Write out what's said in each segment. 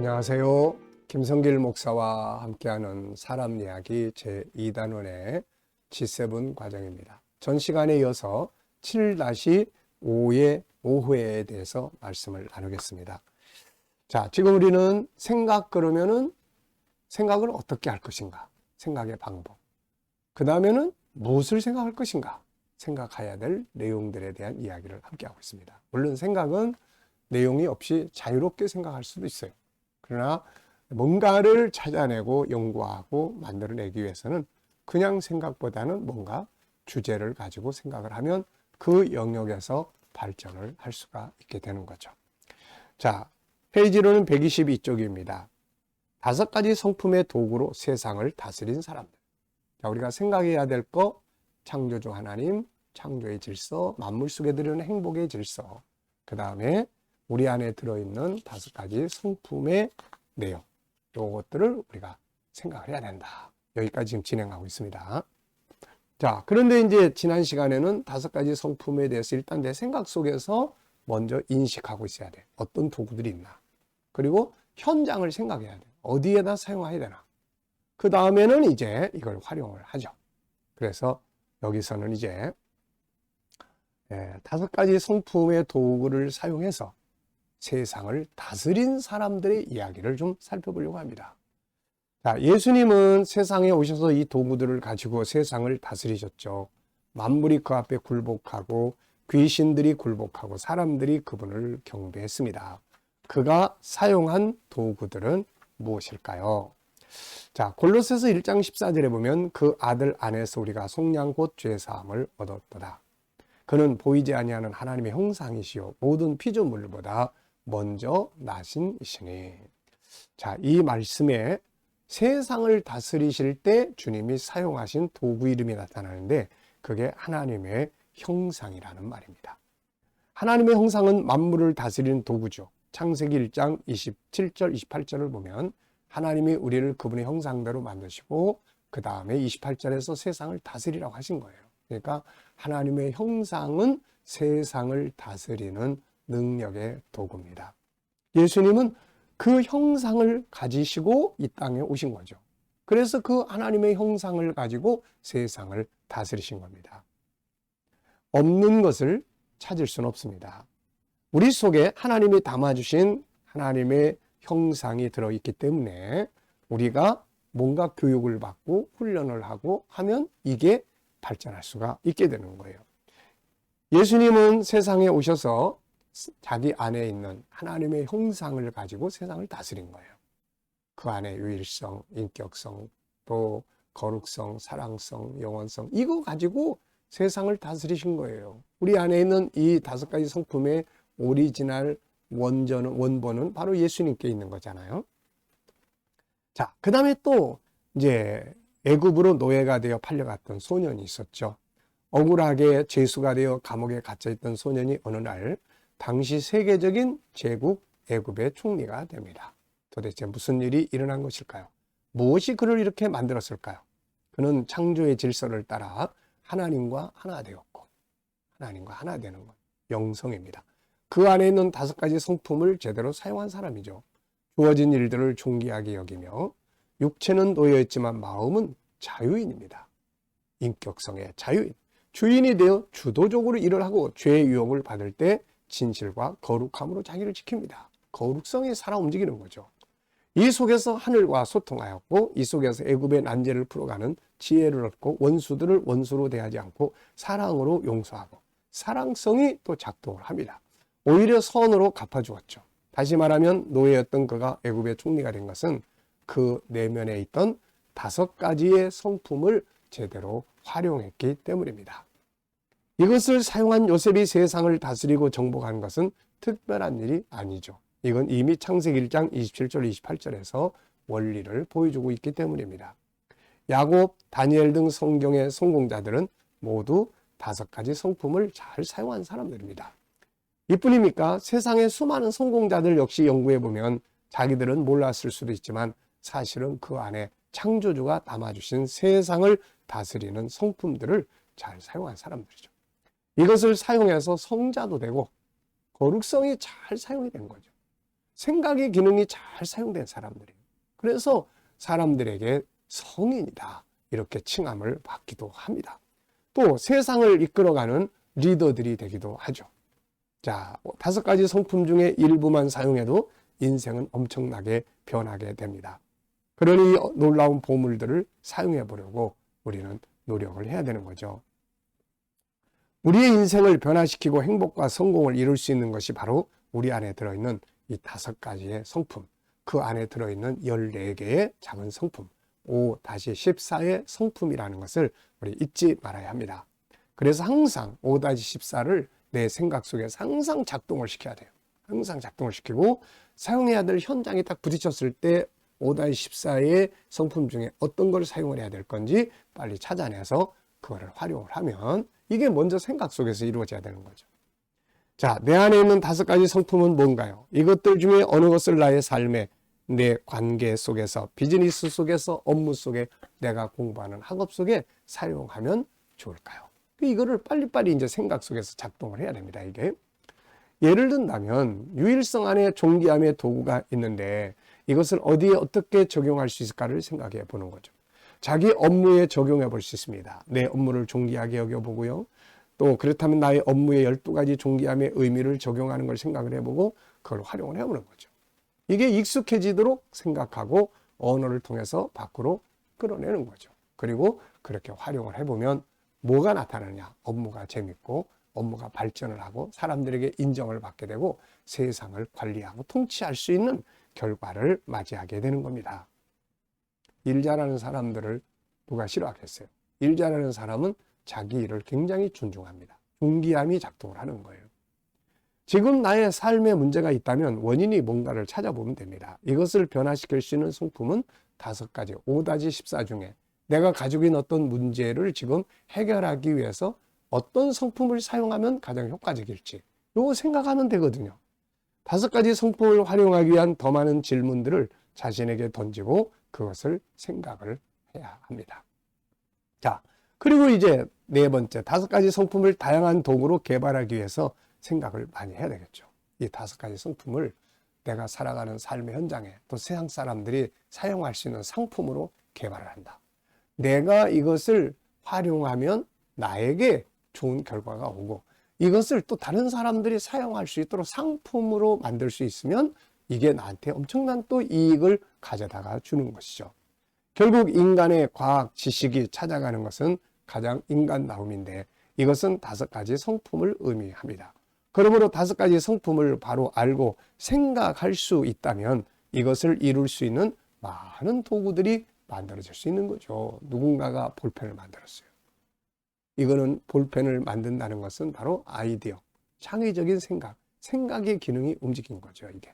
안녕하세요. 김성길 목사와 함께하는 사람 이야기 제2단원의 G7 과정입니다. 전 시간에 이어서 7-5의 오해에 대해서 말씀을 나누겠습니다. 자, 지금 우리는 생각 그러면은 생각을 어떻게 할 것인가? 생각의 방법. 그 다음에는 무엇을 생각할 것인가? 생각해야 될 내용들에 대한 이야기를 함께하고 있습니다. 물론 생각은 내용이 없이 자유롭게 생각할 수도 있어요. 그러나 뭔가를 찾아내고 연구하고 만들어내기 위해서는 그냥 생각보다는 뭔가 주제를 가지고 생각을 하면 그 영역에서 발전을 할 수가 있게 되는 거죠. 자, 페이지로는 122쪽입니다. 5가지 성품의 도구로 세상을 다스린 사람들. 자, 우리가 생각해야 될 거, 창조주 하나님, 창조의 질서, 만물 속에 들어있는 행복의 질서, 그 다음에 우리 안에 들어있는 5가지 성품의 내용, 이것들을 우리가 생각을 해야 된다. 여기까지 지금 진행하고 있습니다. 자, 그런데 이제 지난 시간에는 5가지 성품에 대해서 일단 내 생각 속에서 먼저 인식하고 있어야 돼. 어떤 도구들이 있나. 그리고 현장을 생각해야 돼. 어디에다 사용해야 되나. 그 다음에는 이제 이걸 활용을 하죠. 그래서 여기서는 이제 5가지 성품의 도구를 사용해서 세상을 다스린 사람들의 이야기를 좀 살펴보려고 합니다. 자, 예수님은 세상에 오셔서 이 도구들을 가지고 세상을 다스리셨죠. 만물이 그 앞에 굴복하고 귀신들이 굴복하고 사람들이 그분을 경배했습니다. 그가 사용한 도구들은 무엇일까요? 자, 골로새서 1장 14절에 보면 그 아들 안에서 우리가 속량 곧 죄사함을 얻었도다. 그는 보이지 아니하는 하나님의 형상이시요 모든 피조물보다 먼저 나신 이시니. 자, 이 말씀에 세상을 다스리실 때 주님이 사용하신 도구 이름이 나타나는데 그게 하나님의 형상이라는 말입니다. 하나님의 형상은 만물을 다스리는 도구죠. 창세기 1장 27절 28절을 보면 하나님이 우리를 그분의 형상대로 만드시고 그 다음에 28절에서 세상을 다스리라고 하신 거예요. 그러니까 하나님의 형상은 세상을 다스리는 능력의 도구입니다. 예수님은 그 형상을 가지시고 이 땅에 오신 거죠. 그래서 그 하나님의 형상을 가지고 세상을 다스리신 겁니다. 없는 것을 찾을 수는 없습니다. 우리 속에 하나님이 담아주신 하나님의 형상이 들어있기 때문에 우리가 뭔가 교육을 받고 훈련을 하고 하면 이게 발전할 수가 있게 되는 거예요. 예수님은 세상에 오셔서 자기 안에 있는 하나님의 형상을 가지고 세상을 다스린 거예요. 그 안에 유일성, 인격성, 또 거룩성, 사랑성, 영원성 이거 가지고 세상을 다스리신 거예요. 우리 안에 있는 이 5가지 성품의 오리지널 원본은 바로 예수님께 있는 거잖아요. 자, 그 다음에 또 이제 애굽으로 노예가 되어 팔려갔던 소년이 있었죠. 억울하게 죄수가 되어 감옥에 갇혀있던 소년이 어느 날 당시 세계적인 제국 애굽의 총리가 됩니다. 도대체 무슨 일이 일어난 것일까요? 무엇이 그를 이렇게 만들었을까요? 그는 창조의 질서를 따라 하나님과 하나 되었고 하나님과 하나 되는 것, 영성입니다. 그 안에 있는 5가지 성품을 제대로 사용한 사람이죠. 주어진 일들을 존귀하게 여기며 육체는 노예였지만 마음은 자유인입니다. 인격성의 자유인. 주인이 되어 주도적으로 일을 하고 죄의 유혹을 받을 때 진실과 거룩함으로 자기를 지킵니다. 거룩성이 살아 움직이는 거죠. 이 속에서 하늘과 소통하였고 이 속에서 애굽의 난제를 풀어가는 지혜를 얻고 원수들을 원수로 대하지 않고 사랑으로 용서하고 사랑성이 또 작동을 합니다. 오히려 선으로 갚아주었죠. 다시 말하면 노예였던 그가 애굽의 총리가 된 것은 그 내면에 있던 5가지의 성품을 제대로 활용했기 때문입니다. 이것을 사용한 요셉이 세상을 다스리고 정복한 것은 특별한 일이 아니죠. 이건 이미 창세기 1장 27절 28절에서 원리를 보여주고 있기 때문입니다. 야곱, 다니엘 등 성경의 성공자들은 모두 5가지 성품을 잘 사용한 사람들입니다. 이뿐입니까? 세상의 수많은 성공자들 역시 연구해보면 자기들은 몰랐을 수도 있지만 사실은 그 안에 창조주가 담아주신 세상을 다스리는 성품들을 잘 사용한 사람들이죠. 이것을 사용해서 성자도 되고 거룩성이 잘 사용이 된 거죠. 생각의 기능이 잘 사용된 사람들이에요. 그래서 사람들에게 성인이다 이렇게 칭함을 받기도 합니다. 또 세상을 이끌어가는 리더들이 되기도 하죠. 자, 5가지 성품 중에 일부만 사용해도 인생은 엄청나게 변하게 됩니다. 그러니 놀라운 보물들을 사용해 보려고 우리는 노력을 해야 되는 거죠. 우리의 인생을 변화시키고 행복과 성공을 이룰 수 있는 것이 바로 우리 안에 들어있는 이 5가지의 성품, 그 안에 들어있는 14개의 작은 성품, 5-14의 성품이라는 것을 우리 잊지 말아야 합니다. 그래서 항상 5-14를 내 생각 속에서 항상 작동을 시켜야 돼요. 항상 작동을 시키고 사용해야 될 현장에 딱 부딪혔을 때 5-14의 성품 중에 어떤 걸 사용을 해야 될 건지 빨리 찾아내서 그거를 활용을 하면 이게 먼저 생각 속에서 이루어져야 되는 거죠. 자, 내 안에 있는 5가지 성품은 뭔가요? 이것들 중에 어느 것을 나의 삶에, 내 관계 속에서, 비즈니스 속에서, 업무 속에, 내가 공부하는 학업 속에 사용하면 좋을까요? 이거를 빨리빨리 이제 생각 속에서 작동을 해야 됩니다, 이게. 예를 든다면, 유일성 안에 존귀함의 도구가 있는데 이것을 어디에 어떻게 적용할 수 있을까를 생각해 보는 거죠. 자기 업무에 적용해 볼 수 있습니다. 내 업무를 존귀하게 여겨보고요. 또 그렇다면 나의 업무의 12가지 존귀함의 의미를 적용하는 걸 생각을 해보고 그걸 활용을 해보는 거죠. 이게 익숙해지도록 생각하고 언어를 통해서 밖으로 끌어내는 거죠. 그리고 그렇게 활용을 해보면 뭐가 나타나느냐? 업무가 재밌고 업무가 발전을 하고 사람들에게 인정을 받게 되고 세상을 관리하고 통치할 수 있는 결과를 맞이하게 되는 겁니다. 일 잘하는 사람들을 누가 싫어하겠어요? 일 잘하는 사람은 자기 일을 굉장히 존중합니다. 존귀함이 작동을 하는 거예요. 지금 나의 삶에 문제가 있다면 원인이 뭔가를 찾아보면 됩니다. 이것을 변화시킬 수 있는 성품은 5가지, 5-14 중에 내가 가지고 있는 어떤 문제를 지금 해결하기 위해서 어떤 성품을 사용하면 가장 효과적일지 이거 생각하면 되거든요. 5가지 성품을 활용하기 위한 더 많은 질문들을 자신에게 던지고 그것을 생각을 해야 합니다. 자, 그리고 이제 4번째, 5가지 성품을 다양한 도구로 개발하기 위해서 생각을 많이 해야 되겠죠. 이 5가지 성품을 내가 살아가는 삶의 현장에 또 세상 사람들이 사용할 수 있는 상품으로 개발을 한다. 내가 이것을 활용하면 나에게 좋은 결과가 오고 이것을 또 다른 사람들이 사용할 수 있도록 상품으로 만들 수 있으면 이게 나한테 엄청난 또 이익을 가져다가 주는 것이죠. 결국 인간의 과학 지식이 찾아가는 것은 가장 인간다움인데 이것은 5가지 성품을 의미합니다. 그러므로 5가지 성품을 바로 알고 생각할 수 있다면 이것을 이룰 수 있는 많은 도구들이 만들어질 수 있는 거죠. 누군가가 볼펜을 만들었어요. 이거는 볼펜을 만든다는 것은 바로 아이디어, 창의적인 생각의 기능이 움직인 거죠, 이게.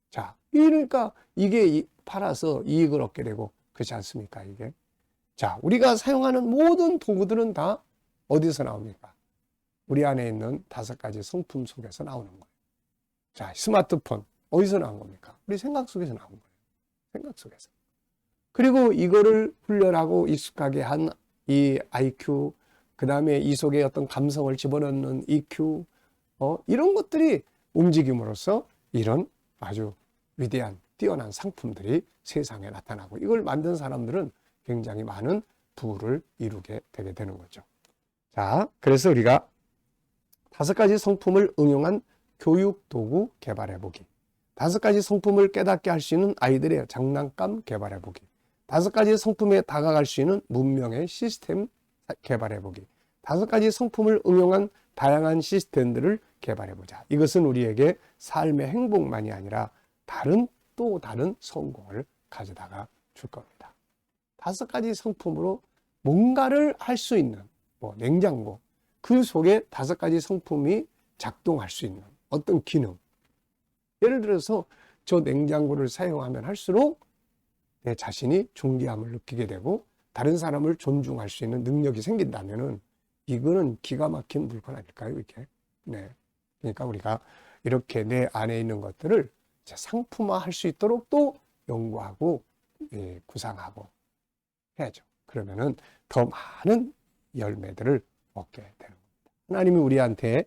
자, 그러니까 이게 팔아서 이익을 얻게 되고 그렇지 않습니까, 이게? 자, 우리가 사용하는 모든 도구들은 다 어디서 나옵니까? 우리 안에 있는 5가지 성품 속에서 나오는 거예요. 자, 스마트폰 어디서 나온 겁니까? 우리 생각 속에서 나온 거예요. 생각 속에서. 그리고 이거를 훈련하고 익숙하게 한 이 IQ, 그 다음에 이 속에 어떤 감성을 집어넣는 EQ, 이런 것들이 움직임으로써 이런 아주 위대한, 뛰어난 상품들이 세상에 나타나고 이걸 만든 사람들은 굉장히 많은 부를 이루게 되게 되는 거죠. 자, 그래서 우리가 5가지 성품을 응용한 교육 도구 개발해보기, 5가지 성품을 깨닫게 할 수 있는 아이들의 장난감 개발해보기, 5가지 성품에 다가갈 수 있는 문명의 시스템 개발해보기, 5가지 성품을 응용한 다양한 시스템들을 개발해보자. 이것은 우리에게 삶의 행복만이 아니라 또 다른 성공을 가져다가 줄 겁니다. 5가지 성품으로 뭔가를 할 수 있는 냉장고, 그 속에 5가지 성품이 작동할 수 있는 어떤 기능. 예를 들어서 저 냉장고를 사용하면 할수록 내 자신이 존귀함을 느끼게 되고 다른 사람을 존중할 수 있는 능력이 생긴다면은 이거는 기가 막힌 물건 아닐까요, 이게? 네. 그러니까 우리가 이렇게 내 안에 있는 것들을 상품화할 수 있도록 또 연구하고 구상하고 해야죠. 그러면은 더 많은 열매들을 얻게 되는 겁니다. 하나님이 우리한테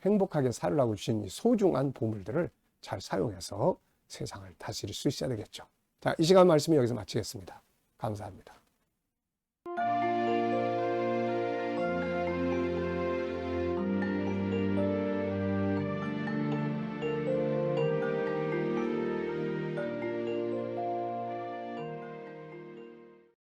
행복하게 살으라고 주신 이 소중한 보물들을 잘 사용해서 세상을 다스릴 수 있어야 되겠죠. 자, 이 시간 말씀을 여기서 마치겠습니다. 감사합니다.